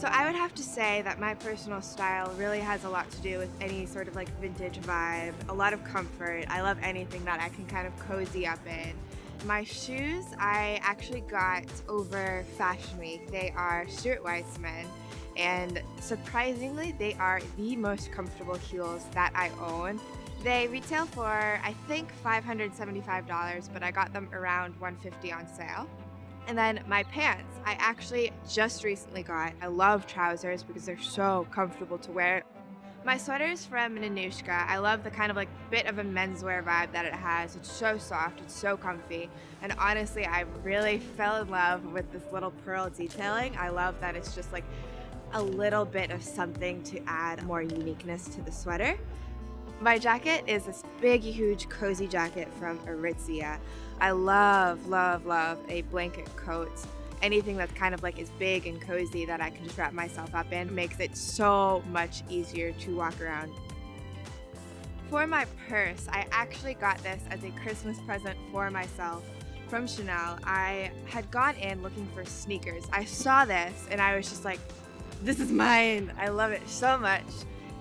So I would have to say that my personal style really has a lot to do with any sort of like vintage vibe, a lot of comfort. I love anything that I can kind of cozy up in. My shoes I actually got over Fashion Week. They are Stuart Weitzman, and surprisingly they are the most comfortable heels that I own. They retail for I think $575, but I got them around $150 on sale. And then my pants, I actually just recently got. I love trousers because they're so comfortable to wear. My sweater's from Nanushka. I love the kind of like bit of a menswear vibe that it has. It's so soft, it's so comfy. And honestly, I really fell in love with this little pearl detailing. I love that it's just like a little bit of something to add more uniqueness to the sweater. My jacket is this big, huge, cozy jacket from Aritzia. I love, love, love a blanket coat. Anything that's kind of like is big and cozy that I can just wrap myself up in makes it so much easier to walk around. For my purse, I actually got this as a Christmas present for myself from Chanel. I had gone in looking for sneakers. I saw this and I was just like, this is mine. I love it so much.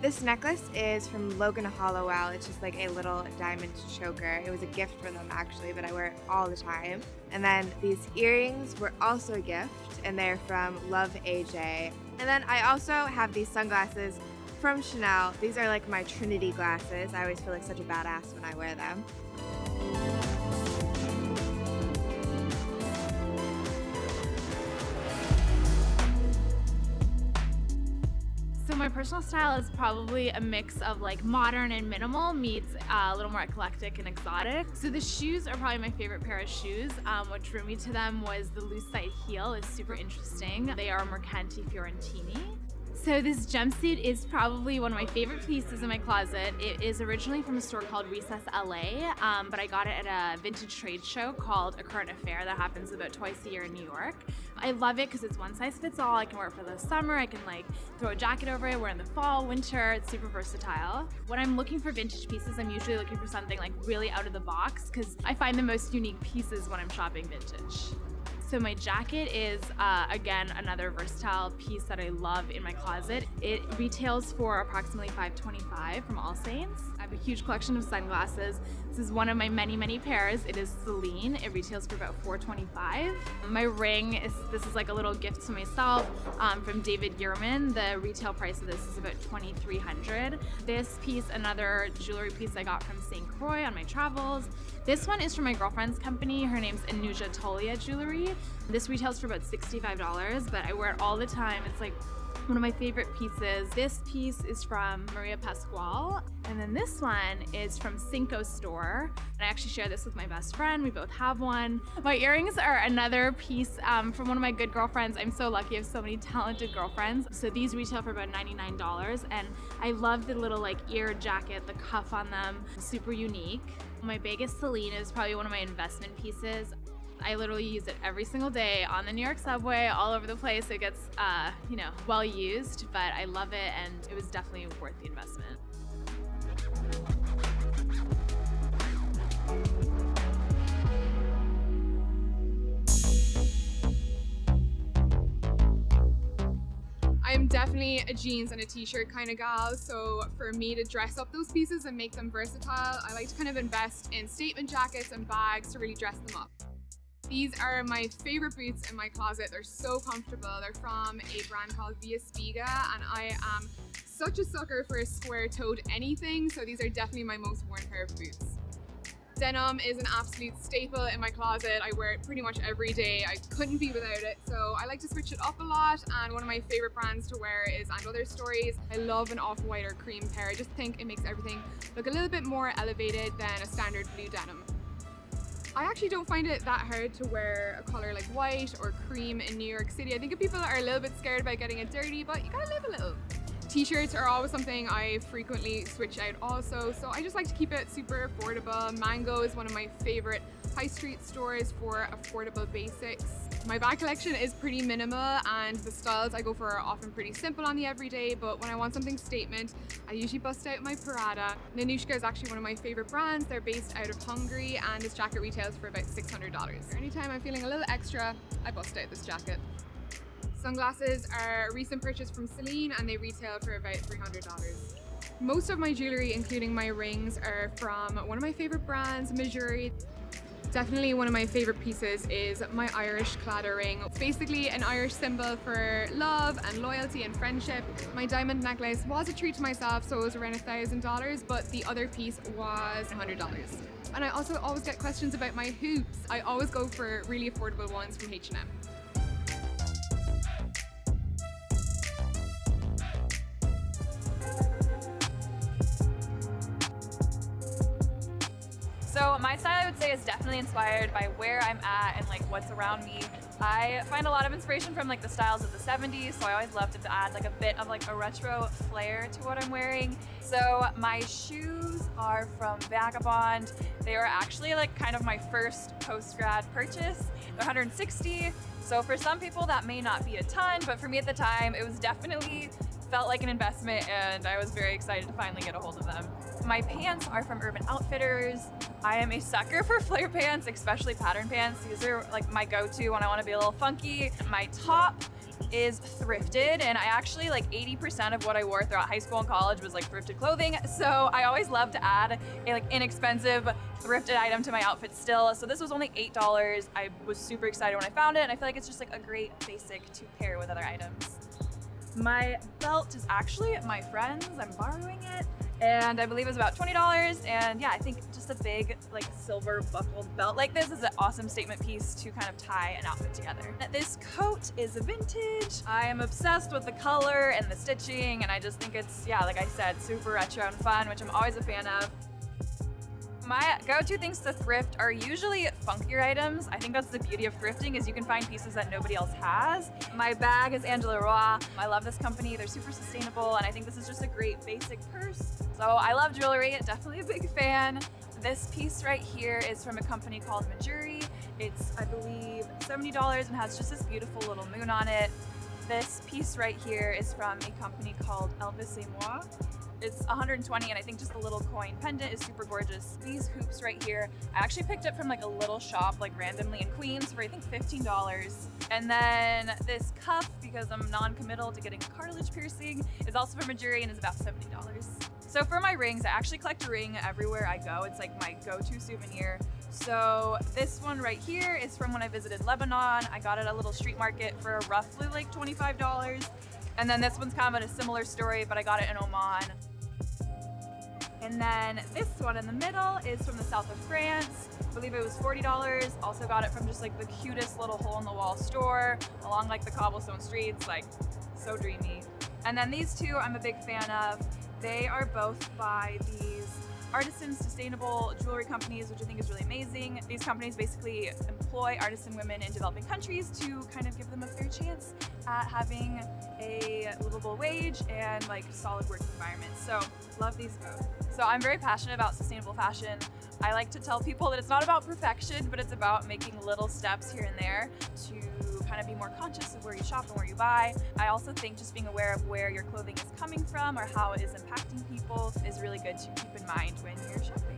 This necklace is from Logan Hollowell. It's just like a little diamond choker. It was a gift for them actually, but I wear it all the time. And then these earrings were also a gift, and they're from Love AJ. And then I also have these sunglasses from Chanel. These are like my Trinity glasses. I always feel like such a badass when I wear them. So my personal style is probably a mix of like modern and minimal meets a little more eclectic and exotic. So the shoes are probably my favorite pair of shoes. What drew me to them was the loose side heel is super interesting. They are Mercanti Fiorentini. So this jumpsuit is probably one of my favorite pieces in my closet. It is originally from a store called Recess LA, but I got it at a vintage trade show called A Current Affair that happens about twice a year in New York. I love it because it's one size fits all. I can wear it for the summer. I can like throw a jacket over it, wear it in the fall, winter. It's super versatile. When I'm looking for vintage pieces, I'm usually looking for something like really out of the box because I find the most unique pieces when I'm shopping vintage. So my jacket is, again, another versatile piece that I love in my closet. It retails for approximately $525 from All Saints. I have a huge collection of sunglasses. This is one of my many, many pairs. It is Celine. It retails for about $425. My ring, this is like a little gift to myself from David Yurman. The retail price of this is about $2,300. This piece, another jewelry piece I got from St. Croix on my travels. This one is from my girlfriend's company. Her name's Anuja Tolia Jewelry. This retails for about $65, but I wear it all the time. It's like one of my favorite pieces. This piece is from Maria Pasquale, and then this one is from Cinco Store. And I actually share this with my best friend. We both have one. My earrings are another piece from one of my good girlfriends. I'm so lucky I have so many talented girlfriends. So these retail for about $99, and I love the little like ear jacket, the cuff on them, super unique. My biggest Celine is probably one of my investment pieces. I literally use it every single day on the New York subway, all over the place. It gets, well used, but I love it, and it was definitely worth the investment. I'm definitely a jeans and a t-shirt kind of gal, so for me to dress up those pieces and make them versatile, I like to kind of invest in statement jackets and bags to really dress them up. These are my favorite boots in my closet. They're so comfortable. They're from a brand called Via Spiga, and I am such a sucker for a square-toed anything, so these are definitely my most worn pair of boots. Denim is an absolute staple in my closet. I wear it pretty much every day. I couldn't be without it, so I like to switch it up a lot, and one of my favorite brands to wear is & Other Stories. I love an off-white or cream pair. I just think it makes everything look a little bit more elevated than a standard blue denim. I actually don't find it that hard to wear a color like white or cream in New York City. I think people are a little bit scared about getting it dirty, but you gotta live a little. T-shirts are always something I frequently switch out also, so I just like to keep it super affordable. Mango is one of my favorite high street stores for affordable basics. My bag collection is pretty minimal, and the styles I go for are often pretty simple on the everyday, but when I want something statement, I usually bust out my Prada. Nanushka is actually one of my favorite brands. They're based out of Hungary, and this jacket retails for about $600. Anytime I'm feeling a little extra, I bust out this jacket. Sunglasses are a recent purchase from Celine and they retail for about $300. Most of my jewellery, including my rings, are from one of my favourite brands, Missouri. Definitely one of my favourite pieces is my Irish cladder ring. It's basically an Irish symbol for love and loyalty and friendship. My diamond necklace was a treat to myself, so it was around $1,000, but the other piece was $100. And I also always get questions about my hoops. I always go for really affordable ones from H&M. So my style, I would say, is definitely inspired by where I'm at and like what's around me. I find a lot of inspiration from like the styles of the 70s, so I always loved to add like a bit of like a retro flair to what I'm wearing. So my shoes are from Vagabond. They were actually like kind of my first post-grad purchase. They're $160. So for some people that may not be a ton, but for me at the time, it was definitely felt like an investment and I was very excited to finally get a hold of them. My pants are from Urban Outfitters. I am a sucker for flare pants, especially pattern pants. These are like my go-to when I want to be a little funky. My top is thrifted, and I actually like 80% of what I wore throughout high school and college was like thrifted clothing. So I always love to add a like inexpensive thrifted item to my outfit still. So this was only $8. I was super excited when I found it, and I feel like it's just like a great basic to pair with other items. My belt is actually my friend's. I'm borrowing it. And I believe it was about $20. And yeah, I think just a big like silver buckled belt like this is an awesome statement piece to kind of tie an outfit together. This coat is a vintage. I am obsessed with the color and the stitching, and I just think it's, yeah, like I said, super retro and fun, which I'm always a fan of. My go-to things to thrift are usually funkier items. I think that's the beauty of thrifting, is you can find pieces that nobody else has. My bag is Angela Roy. I love this company. They're super sustainable, and I think this is just a great basic purse. So I love jewelry, definitely a big fan. This piece right here is from a company called Missouri. It's, I believe, $70 and has just this beautiful little moon on it. This piece right here is from a company called Elvis et Moi. It's $120, and I think just the little coin pendant is super gorgeous. These hoops right here, I actually picked up from like a little shop like randomly in Queens for I think $15. And then this cuff, because I'm non-committal to getting a cartilage piercing, is also from Missouri and is about $70. So for my rings, I actually collect a ring everywhere I go. It's like my go-to souvenir. So this one right here is from when I visited Lebanon. I got it at a little street market for roughly like $25. And then this one's kind of a similar story, but I got it in Oman. And then this one in the middle is from the south of France. I believe it was $40. Also got it from just like the cutest little hole-in-the-wall store along like the cobblestone streets, like so dreamy. And then these two I'm a big fan of. They are both by these artisan sustainable jewelry companies, which I think is really amazing. These companies basically employ artisan women in developing countries to kind of give them a fair chance at having a livable wage and like solid work environment. So love these both. So I'm very passionate about sustainable fashion. I like to tell people that it's not about perfection, but it's about making little steps here and there to kind of be more conscious of where you shop and where you buy. I also think just being aware of where your clothing is coming from or how it is impacting people is really good to keep in mind when you're shopping.